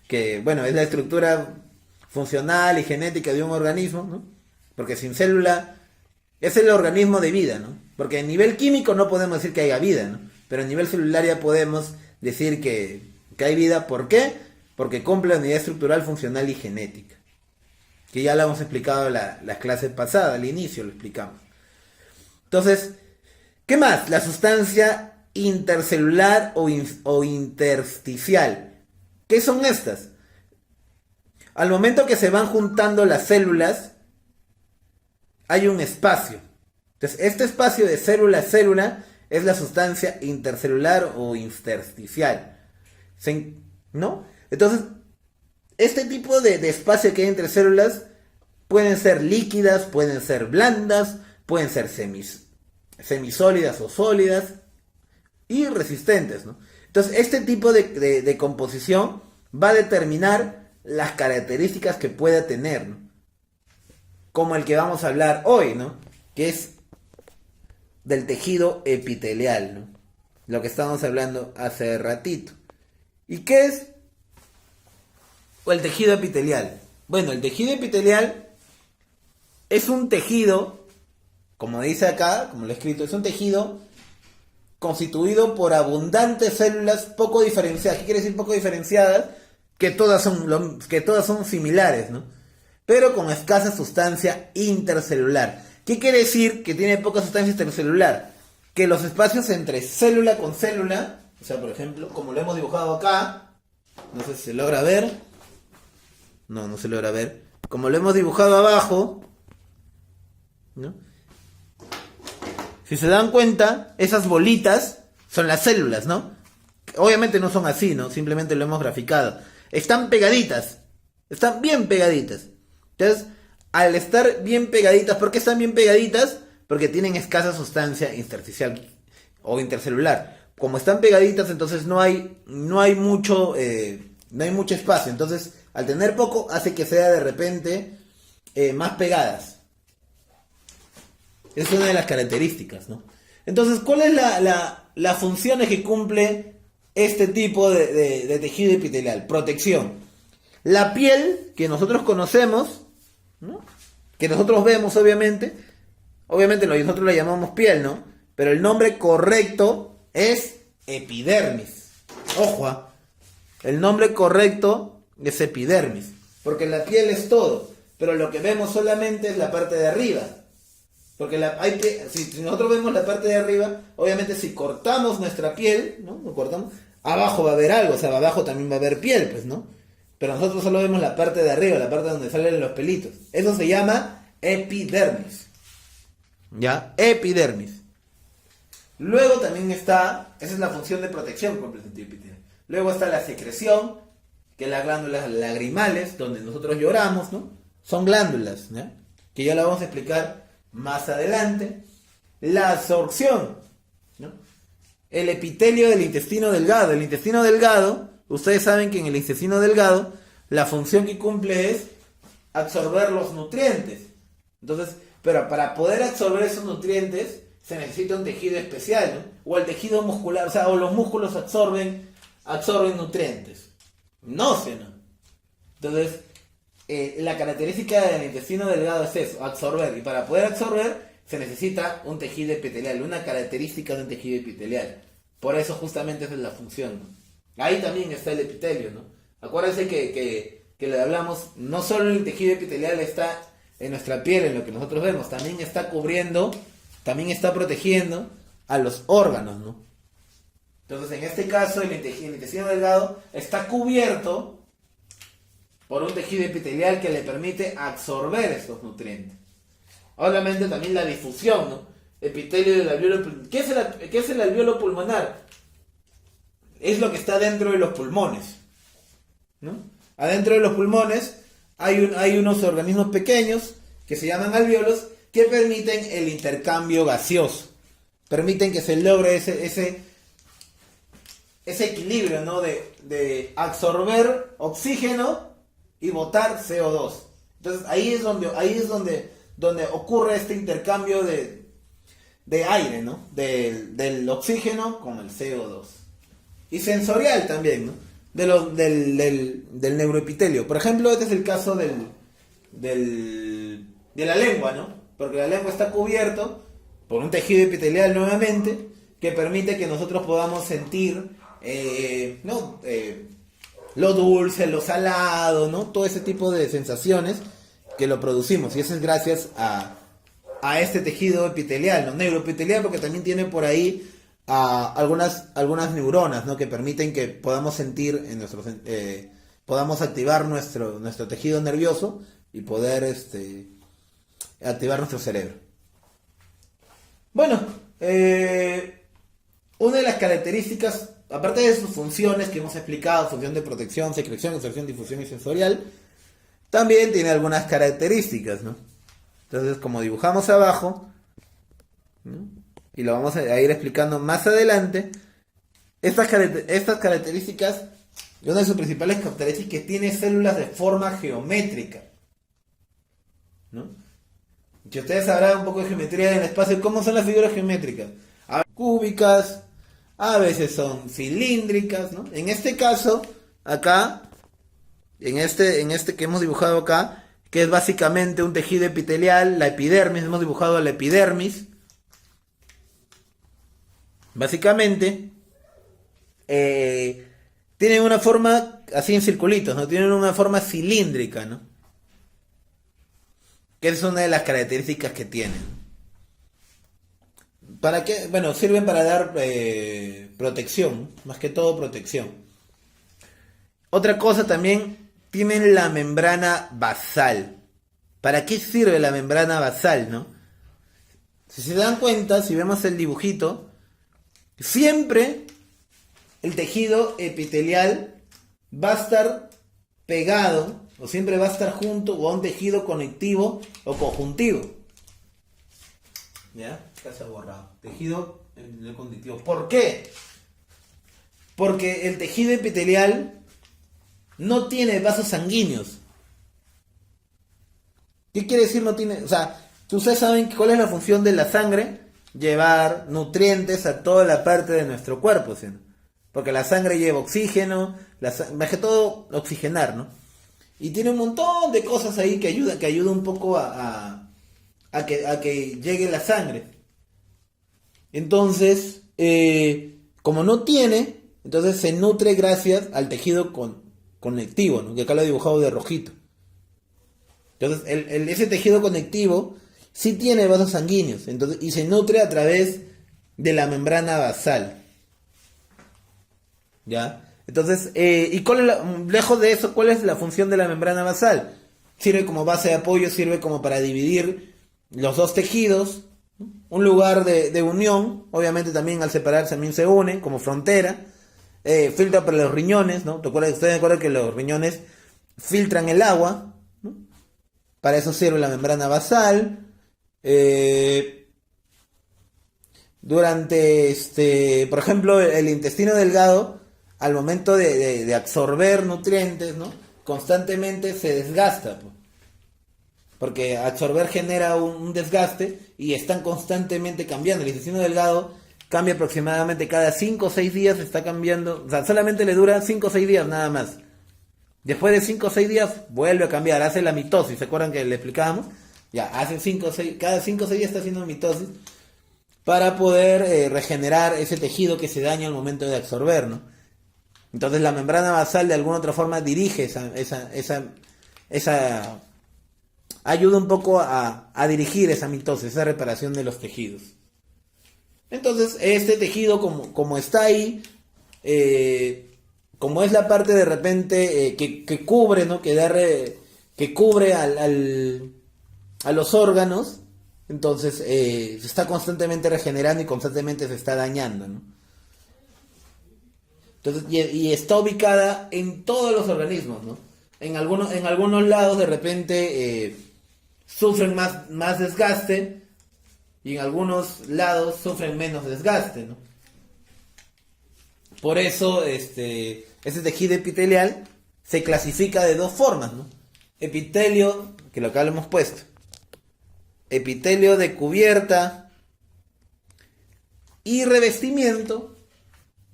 [SPEAKER 2] que bueno, es la estructura funcional y genética de un organismo, ¿no? Porque sin célula es el organismo de vida, ¿no? Porque a nivel químico no podemos decir que haya vida, ¿no? Pero a nivel celular ya podemos decir que hay vida. ¿Por qué? Porque cumple la unidad estructural, funcional y genética. Que ya lo hemos explicado en las clases pasadas, al inicio lo explicamos. Entonces, ¿qué más? La sustancia intercelular o intersticial. ¿Qué son estas? Al momento que se van juntando las células, hay un espacio. Entonces, este espacio de célula a célula es la sustancia intercelular o intersticial. ¿No? Entonces, este tipo de espacio que hay entre células pueden ser líquidas, pueden ser blandas, pueden ser semisólidas o sólidas y resistentes, ¿no? Entonces, este tipo de composición va a determinar las características que pueda tener, ¿no? Como el que vamos a hablar hoy, ¿no? Que es del tejido epitelial, ¿no? Lo que estábamos hablando hace ratito. ¿Y qué es el tejido epitelial? Bueno, el tejido epitelial es un tejido, como dice acá, como lo he escrito, es un tejido constituido por abundantes células poco diferenciadas. ¿Qué quiere decir poco diferenciadas? Que todas son similares, ¿no? Pero con escasa sustancia intercelular. ¿Qué quiere decir que tiene poca sustancia intercelular? Que los espacios entre célula con célula, o sea, por ejemplo, como lo hemos dibujado acá, no sé si se logra ver, no se logra ver, como lo hemos dibujado abajo, ¿no? Si se dan cuenta, esas bolitas son las células, ¿no? Obviamente no son así, ¿no? Simplemente lo hemos graficado. Están pegaditas, están bien pegaditas. Entonces, al estar bien pegaditas, ¿por qué están bien pegaditas? Porque tienen escasa sustancia intersticial o intercelular. Como están pegaditas, entonces no hay mucho espacio. Entonces, al tener poco, hace que sea de repente más pegadas. Es una de las características, ¿no? Entonces, ¿cuál es la funciones que cumple este tipo de tejido epitelial? Protección. La piel que nosotros conocemos, ¿no? Que nosotros vemos, obviamente nosotros la llamamos piel, ¿no? Pero el nombre correcto es epidermis. Ojo, el nombre correcto es epidermis, porque la piel es todo, pero lo que vemos solamente es la parte de arriba. Porque si nosotros vemos la parte de arriba, obviamente si cortamos nuestra piel, ¿no? Lo cortamos, abajo va a haber algo, o sea, abajo también va a haber piel, pues, ¿no? Pero nosotros solo vemos la parte de arriba, la parte donde salen los pelitos. Eso se llama epidermis. ¿Ya? Epidermis. Luego también está, esa es la función de protección con el tejido epitelial. Luego está la secreción, que es las glándulas lagrimales, donde nosotros lloramos, ¿no? Son glándulas, ¿ya? Que ya la vamos a explicar más adelante. La absorción, ¿no? El epitelio del intestino delgado. El intestino delgado, ustedes saben que en el intestino delgado, la función que cumple es absorber los nutrientes. Entonces, pero para poder absorber esos nutrientes se necesita un tejido especial, ¿no? O el tejido muscular, o sea, o los músculos absorben nutrientes. No. Entonces, la característica del intestino delgado es eso, absorber. Y para poder absorber se necesita un tejido epitelial, una característica de un tejido epitelial. Por eso justamente esa es la función, ¿no? Ahí también está el epitelio, ¿no? Acuérdense que le hablamos, no solo el tejido epitelial está en nuestra piel, en lo que nosotros vemos, también está cubriendo, también está protegiendo a los órganos, ¿no? Entonces, en este caso, el intestino delgado está cubierto por un tejido epitelial que le permite absorber estos nutrientes. Obviamente también la difusión, ¿no? Epitelio del alveolo pulmonar. ¿Qué es el alveolo pulmonar? Es lo que está dentro de los pulmones, ¿no? Adentro de los pulmones hay unos organismos pequeños que se llaman alvéolos que permiten el intercambio gaseoso. Permiten que se logre ese equilibrio, ¿no? De absorber oxígeno y botar CO2. Entonces ahí es donde ocurre este intercambio de aire, ¿no? Del oxígeno con el CO2. Y sensorial también, ¿no? Del neuroepitelio. Por ejemplo, este es el caso de la lengua, ¿no? Porque la lengua está cubierto por un tejido epitelial nuevamente que permite que nosotros podamos sentir lo dulce, lo salado, ¿no? Todo ese tipo de sensaciones que lo producimos. Y eso es gracias a este tejido epitelial, ¿no? Neuroepitelial, porque también tiene por ahí algunas neuronas, ¿no? Que permiten que podamos sentir podamos activar nuestro tejido nervioso y poder activar nuestro cerebro. Bueno, una de las características, aparte de sus funciones que hemos explicado, función de protección, secreción, absorción, difusión y sensorial, también tiene algunas características, ¿no? Entonces, como dibujamos abajo, ¿no? Y lo vamos a ir explicando más adelante, estas características, una de sus principales características es que tiene células de forma geométrica, ¿no? Que ustedes sabrán un poco de geometría en el espacio, ¿cómo son las figuras geométricas? A veces cúbicas, a veces son cilíndricas, ¿no? En este caso, acá, en este que hemos dibujado acá, que es básicamente un tejido epitelial, la epidermis, hemos dibujado la epidermis. Básicamente, tienen una forma así en circulitos, ¿no? Tienen una forma cilíndrica, ¿no? Que es una de las características que tienen. ¿Para qué? Bueno, sirven para dar protección, más que todo protección. Otra cosa también, tienen la membrana basal. ¿Para qué sirve la membrana basal, no? Si se dan cuenta, si vemos el dibujito, siempre el tejido epitelial va a estar pegado, o siempre va a estar junto o a un tejido conectivo o conjuntivo. ¿Ya? Acá se ha borrado. Tejido conjuntivo. ¿Por qué? Porque el tejido epitelial, no tiene vasos sanguíneos. ¿Qué quiere decir no tiene? O sea, ustedes saben cuál es la función de la sangre: llevar nutrientes a toda la parte de nuestro cuerpo, ¿sí? Porque la sangre lleva oxígeno, más que todo oxigenar, ¿no? Y tiene un montón de cosas ahí que ayuda un poco a que llegue la sangre. Entonces, como no tiene, entonces se nutre gracias al tejido conectivo, ¿no? Que acá lo he dibujado de rojito. Entonces, ese tejido conectivo sí tiene vasos sanguíneos, entonces, y se nutre a través de la membrana basal. ¿Ya? Entonces, y lejos de eso, ¿cuál es la función de la membrana basal? Sirve como base de apoyo, sirve como para dividir los dos tejidos, un lugar de unión. Obviamente también al separarse también se unen como frontera. Filtra para los riñones, ¿no? ¿Ustedes recuerdan que los riñones filtran el agua, ¿no? Para eso sirve la membrana basal. Durante, por ejemplo, el intestino delgado, al momento de absorber nutrientes, ¿no? Constantemente se desgasta, ¿no? Porque absorber genera un desgaste y están constantemente cambiando. El intestino delgado cambia aproximadamente cada 5 o 6 días, está cambiando. O sea, solamente le dura 5 o 6 días nada más. Después de 5 o 6 días vuelve a cambiar, hace la mitosis. ¿Se acuerdan que le explicábamos? Ya, hace 5 o 6, cada 5 o 6 días está haciendo mitosis para poder regenerar ese tejido que se daña al momento de absorber, ¿no? Entonces la membrana basal de alguna otra forma dirige esa ayuda un poco a dirigir esa mitosis, esa reparación de los tejidos. Entonces este tejido como está ahí, como es la parte de repente que cubre, ¿no? Que cubre a los órganos, entonces se está constantemente regenerando y constantemente se está dañando, ¿no? Entonces, y está ubicada en todos los organismos, ¿no? En algunos lados de repente sufren más desgaste y en algunos lados sufren menos desgaste, ¿no? Por eso ese tejido epitelial se clasifica de dos formas, ¿no? Epitelio, que lo acá lo hemos puesto, epitelio de cubierta y revestimiento.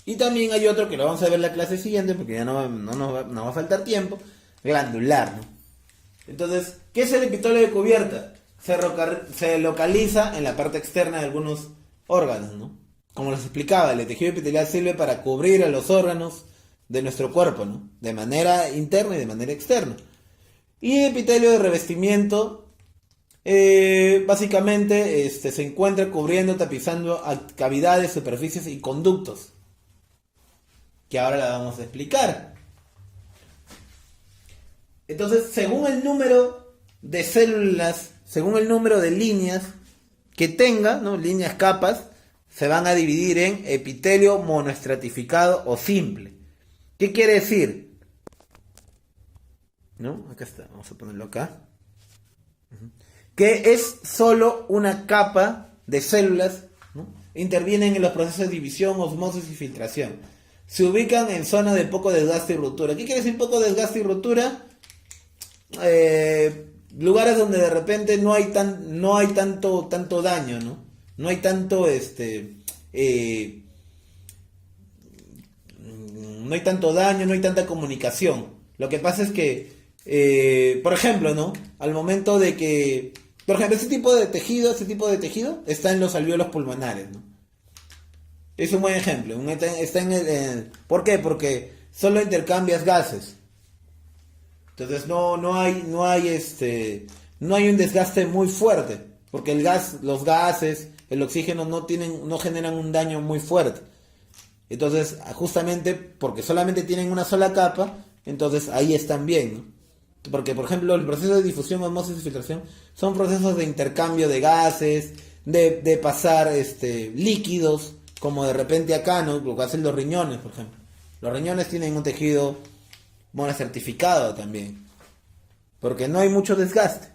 [SPEAKER 2] Y también hay otro que lo vamos a ver en la clase siguiente, porque ya no nos va a faltar tiempo, glandular, ¿no? Entonces, ¿qué es el epitelio de cubierta? Se localiza en la parte externa de algunos órganos, ¿no? Como les explicaba, el tejido epitelial sirve para cubrir a los órganos de nuestro cuerpo, ¿no? De manera interna y de manera externa. Y epitelio de revestimiento, básicamente se encuentra cubriendo, tapizando cavidades, superficies y conductos, que ahora la vamos a explicar. Entonces, según el número de células, según el número de líneas que tenga, ¿no? Líneas, capas, se van a dividir en epitelio monoestratificado o simple. ¿Qué quiere decir? ¿No? Acá está, vamos a ponerlo acá. Que es solo una capa de células, ¿no? Intervienen en los procesos de división, osmosis y filtración. Se ubican en zonas de poco desgaste y ruptura. ¿Qué quiere decir poco desgaste y ruptura? Lugares donde de repente no hay tanto daño, ¿no? No hay tanto no hay tanto daño, no hay tanta comunicación. Lo que pasa es que por ejemplo, ¿no? Al momento de que, por ejemplo, ese tipo de tejido está en los alvéolos pulmonares, ¿no? Es un buen ejemplo. Está ¿por qué? Porque solo intercambias gases. Entonces no hay un desgaste muy fuerte, porque los gases, el oxígeno no generan un daño muy fuerte. Entonces, justamente porque solamente tienen una sola capa, entonces ahí están bien, ¿no? Porque, por ejemplo, el proceso de difusión, osmosis y filtración son procesos de intercambio de gases, de pasar líquidos, como de repente acá, ¿no? Lo que hacen los riñones, por ejemplo. Los riñones tienen un tejido monocertificado también, porque no hay mucho desgaste.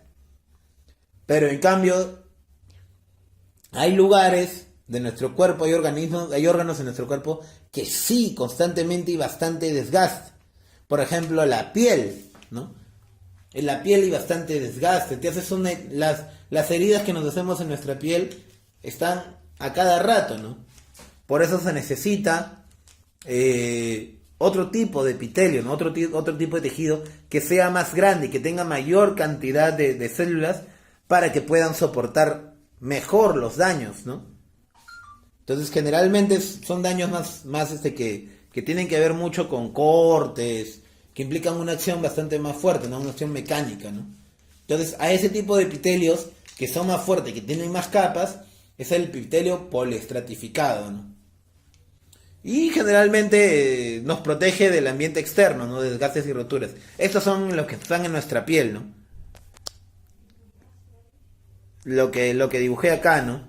[SPEAKER 2] Pero en cambio, hay lugares de nuestro cuerpo, hay órganos en nuestro cuerpo que sí, constantemente y bastante desgaste. por ejemplo, la piel, ¿no? En la piel hay bastante desgaste. Te haces las heridas que nos hacemos en nuestra piel están a cada rato, ¿no? Por eso se necesita otro tipo de epitelio, ¿no? Otro tipo de tejido que sea más grande y que tenga mayor cantidad de células para que puedan soportar mejor los daños, ¿no? Entonces generalmente son daños más que tienen que ver mucho con cortes, que implican una acción bastante más fuerte, ¿no? Una acción mecánica, ¿no? Entonces a ese tipo de epitelios que son más fuertes, que tienen más capas, es el epitelio poliestratificado, ¿no? Y generalmente nos protege del ambiente externo, ¿no? De desgastes y roturas. Estos son los que están en nuestra piel, ¿no? Lo que dibujé acá, ¿no?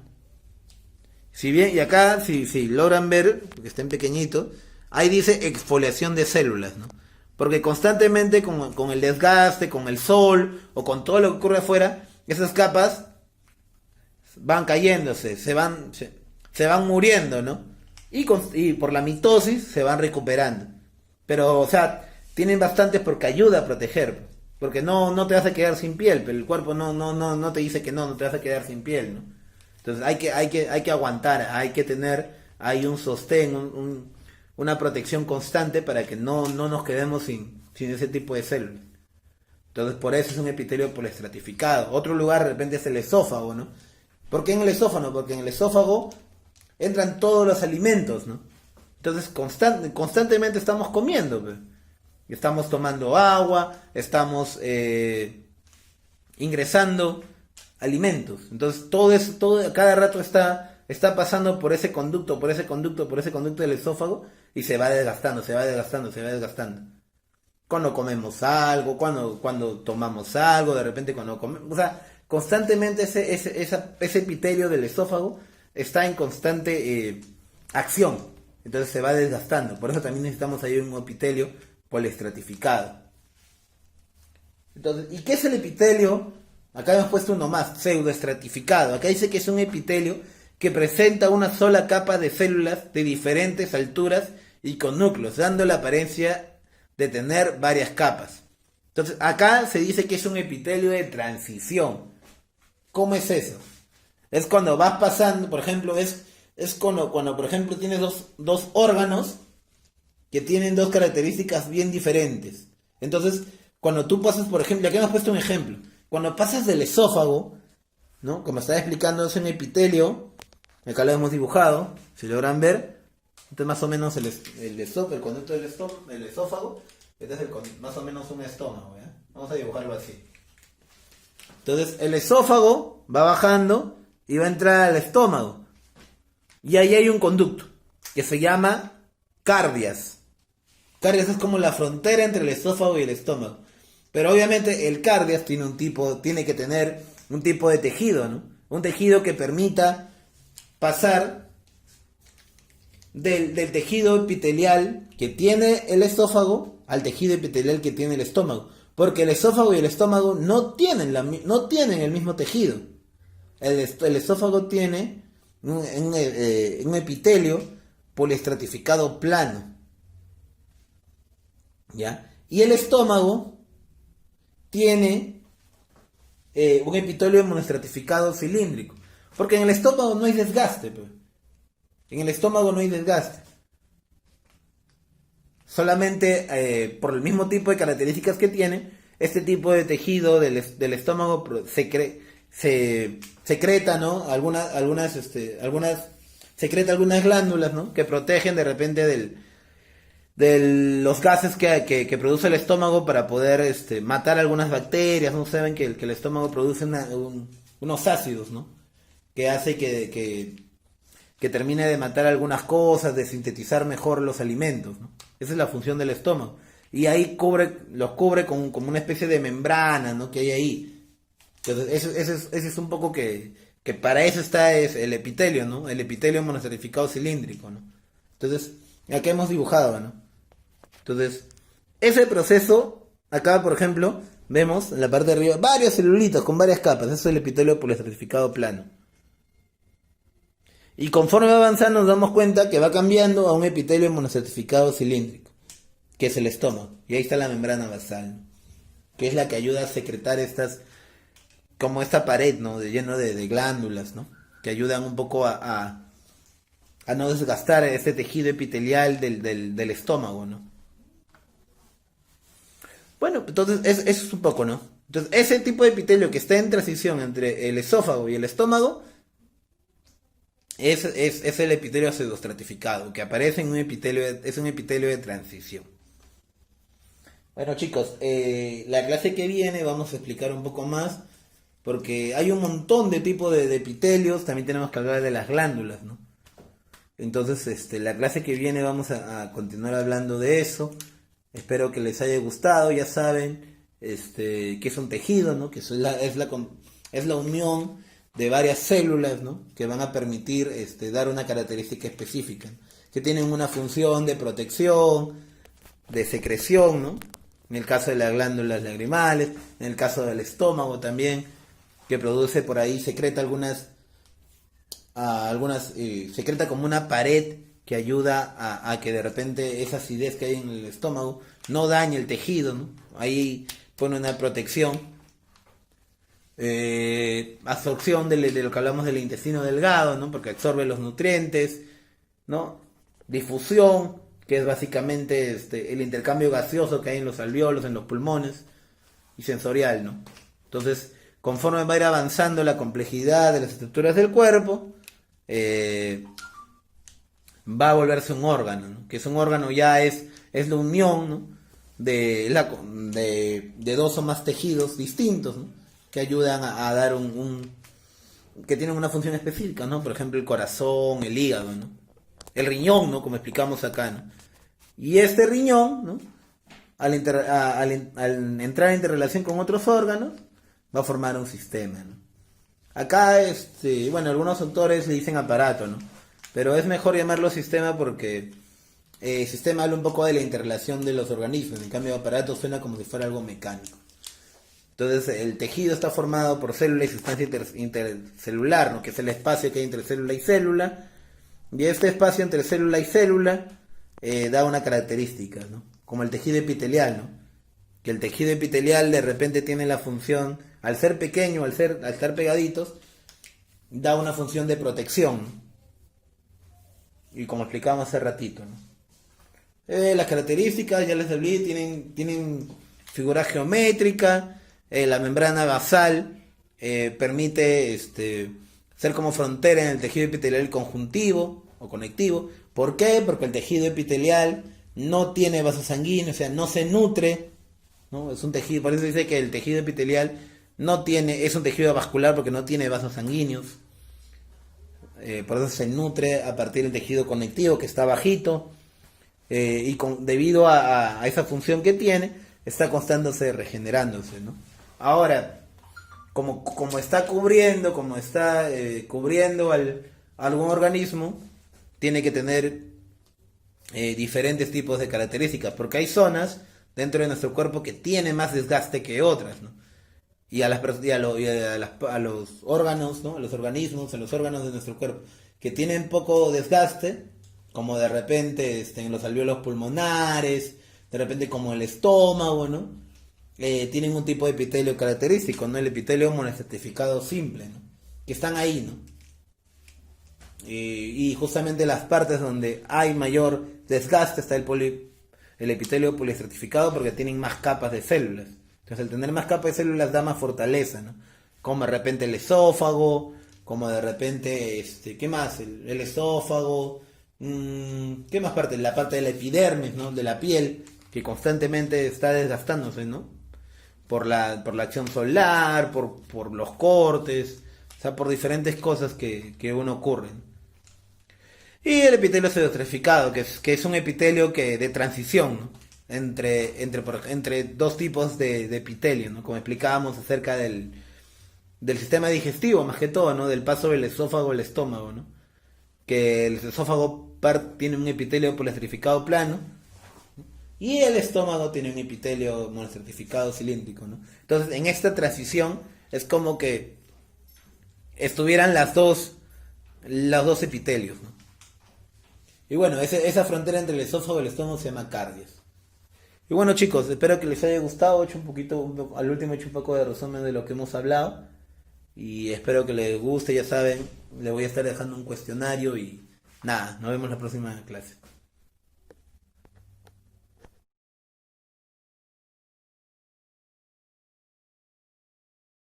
[SPEAKER 2] Si bien, y acá, si logran ver, porque estén pequeñitos, ahí dice exfoliación de células, ¿no? Porque constantemente con el desgaste, con el sol o con todo lo que ocurre afuera, esas capas van cayéndose, se van muriendo, ¿no? Y por la mitosis se van recuperando. Pero, o sea, tienen bastantes porque ayuda a proteger. Porque no te vas a quedar sin piel, pero el cuerpo no te dice que no te vas a quedar sin piel, ¿no? Entonces hay que aguantar, hay que tener ahí un sostén, una protección constante para que no nos quedemos sin ese tipo de células. Entonces por eso es un epitelio poliestratificado. Otro lugar de repente es el esófago, ¿no? ¿Por qué en el esófago? Porque en el esófago entran todos los alimentos, ¿no? Entonces constantemente estamos comiendo, pues. Estamos tomando agua, estamos ingresando alimentos. Entonces todo a cada rato está pasando por ese conducto del esófago y se va desgastando. Cuando comemos algo, cuando tomamos algo, de repente cuando comemos, o sea, constantemente ese epitelio del esófago está en constante acción. Entonces se va desgastando. Por eso también necesitamos ahí un epitelio poliestratificado. Entonces, ¿y qué es el epitelio? Acá hemos puesto uno más, pseudoestratificado. Acá dice que es un epitelio que presenta una sola capa de células de diferentes alturas y con núcleos, dando la apariencia de tener varias capas. Entonces, acá se dice que es un epitelio de transición. ¿Cómo es eso? Es cuando vas pasando, por ejemplo, es cuando por ejemplo tienes dos órganos que tienen dos características bien diferentes. Entonces, cuando tú pasas, por ejemplo, aquí hemos puesto un ejemplo. Cuando pasas del esófago, ¿no? Como estaba explicando, es un epitelio. Acá lo hemos dibujado, si logran ver. Este es más o menos el conducto del esófago. Este es más o menos un estómago, ¿ya? Vamos a dibujarlo así. Entonces, el esófago va bajando y va a entrar al estómago. Y ahí hay un conducto que se llama cardias. Cardias es como la frontera entre el esófago y el estómago. Pero obviamente el cardias tiene que tener un tipo de tejido, ¿no? Un tejido que permita pasar del tejido epitelial que tiene el esófago al tejido epitelial que tiene el estómago. Porque el esófago y el estómago no tienen el mismo tejido. El esófago tiene un epitelio poliestratificado plano, ¿ya? Y el estómago tiene un epitelio monoestratificado cilíndrico. Porque en el estómago no hay desgaste, pues. En el estómago no hay desgaste. Solamente por el mismo tipo de características que tiene, este tipo de tejido del estómago secreta, ¿no? Secreta algunas glándulas, ¿no? Que protegen de repente de los gases que produce el estómago para poder matar algunas bacterias, ¿no? Saben que el estómago produce unos ácidos, ¿no? Que hace que termine de matar algunas cosas, de sintetizar mejor los alimentos, ¿no? Esa es la función del estómago. Y ahí los cubre como una especie de membrana, ¿no? Que hay ahí. Entonces, ese es un poco que para eso es el epitelio, ¿no? El epitelio monoestratificado cilíndrico, ¿no? Entonces, acá hemos dibujado, ¿no? Entonces, ese proceso, acá, por ejemplo, vemos en la parte de arriba varios celulitos con varias capas. Eso es el epitelio poliestratificado plano. Y conforme va avanzando nos damos cuenta que va cambiando a un epitelio monoestratificado cilíndrico, que es el estómago. Y ahí está la membrana basal, ¿no? Que es la que ayuda a secretar como esta pared, ¿no? Lleno de glándulas, ¿no? Que ayudan un poco a no desgastar ese tejido epitelial del estómago, ¿no? Bueno, entonces eso es un poco, ¿no? Entonces, ese tipo de epitelio que está en transición entre el esófago y el estómago es el epitelio pseudostratificado, que aparece en un epitelio, es un epitelio de transición. Bueno, chicos, la clase que viene vamos a explicar un poco más, porque hay un montón de tipos de epitelios, también tenemos que hablar de las glándulas, ¿no? Entonces, la clase que viene vamos a continuar hablando de eso. Espero que les haya gustado, ya saben, que es un tejido, ¿no? Que es la unión de varias células, ¿no? Que van a permitir dar una característica específica, ¿no? Que tienen una función de protección, de secreción, ¿no? En el caso de las glándulas lagrimales, en el caso del estómago también, que produce por ahí, secreta secreta como una pared que ayuda a que de repente esa acidez que hay en el estómago no dañe el tejido, ¿no? Ahí pone una protección. Absorción de lo que hablamos del intestino delgado, ¿no? Porque absorbe los nutrientes, ¿no? Difusión, que es básicamente el intercambio gaseoso que hay en los alvéolos, en los pulmones, y sensorial, ¿no? Entonces, conforme va a ir avanzando la complejidad de las estructuras del cuerpo, va a volverse un órgano, ¿no? Que es un órgano ya es la unión, ¿no? de dos o más tejidos distintos, ¿no? Que ayudan a dar que tienen una función específica, ¿no? Por ejemplo, el corazón, el hígado, ¿no? El riñón, ¿no? Como explicamos acá, ¿no? Y este riñón, ¿no? Al entrar en interrelación con otros órganos, va a formar un sistema, ¿no? Acá, bueno, algunos autores le dicen aparato, ¿no? Pero es mejor llamarlo sistema porque sistema habla un poco de la interrelación de los organismos. En cambio, aparato suena como si fuera algo mecánico. Entonces, el tejido está formado por célula y sustancia intercelular, ¿no? Que es el espacio que hay entre célula y célula. Y este espacio entre célula y célula da una característica, ¿no? Como el tejido epitelial, ¿no? Que el tejido epitelial de repente tiene la función, al ser pequeño, al estar pegaditos, da una función de protección, ¿no? Y como explicábamos hace ratito, ¿no? Las características, ya les hablé, tienen figura geométrica. La membrana basal permite ser como frontera en el tejido epitelial conjuntivo o conectivo. ¿Por qué? Porque el tejido epitelial no tiene vasos sanguíneos, o sea, no se nutre, ¿no? Es un tejido, por eso dice que el tejido epitelial es un tejido vascular porque no tiene vasos sanguíneos. Por eso se nutre a partir del tejido conectivo que está bajito, debido a esa función que tiene, está constantemente regenerándose, ¿no? Ahora, como está cubriendo algún organismo, tiene que tener diferentes tipos de características, porque hay zonas dentro de nuestro cuerpo que tienen más desgaste que otras, ¿no? Y a los órganos, ¿no? A los organismos, a los órganos de nuestro cuerpo que tienen poco desgaste, como de repente en los alvéolos pulmonares, de repente como el estómago, ¿no? Tienen un tipo de epitelio característico, ¿no? El epitelio monoestratificado simple, ¿no? Que están ahí, ¿no? Y justamente las partes donde hay mayor desgaste está el epitelio poliestratificado porque tienen más capas de células. Entonces, el tener más capas de células da más fortaleza, ¿no? Como de repente el esófago, como de repente, ¿qué más? El esófago, ¿qué más parte? La parte de la epidermis, ¿no? De la piel, que constantemente está desgastándose, ¿no? Por la acción solar, por los cortes, o sea, por diferentes cosas que uno ocurren. Y el epitelio pseudoestratificado, que es un epitelio de transición, ¿no? Entre dos tipos de epitelio, ¿no? Como explicábamos acerca del sistema digestivo, más que todo, ¿no? Del paso del esófago al estómago, ¿no? Que el esófago tiene un epitelio poliestratificado plano, ¿no? Y el estómago tiene un epitelio monoestratificado cilíndrico, ¿no? Entonces, en esta transición es como que estuvieran los dos epitelios, ¿no? Y bueno, esa frontera entre el esófago y el estómago se llama cardias. Y bueno chicos, espero que les haya gustado. He hecho un poquito, al último he hecho un poco de resumen de lo que hemos hablado. Y espero que les guste, ya saben, les voy a estar dejando un cuestionario y nada, nos vemos la próxima clase.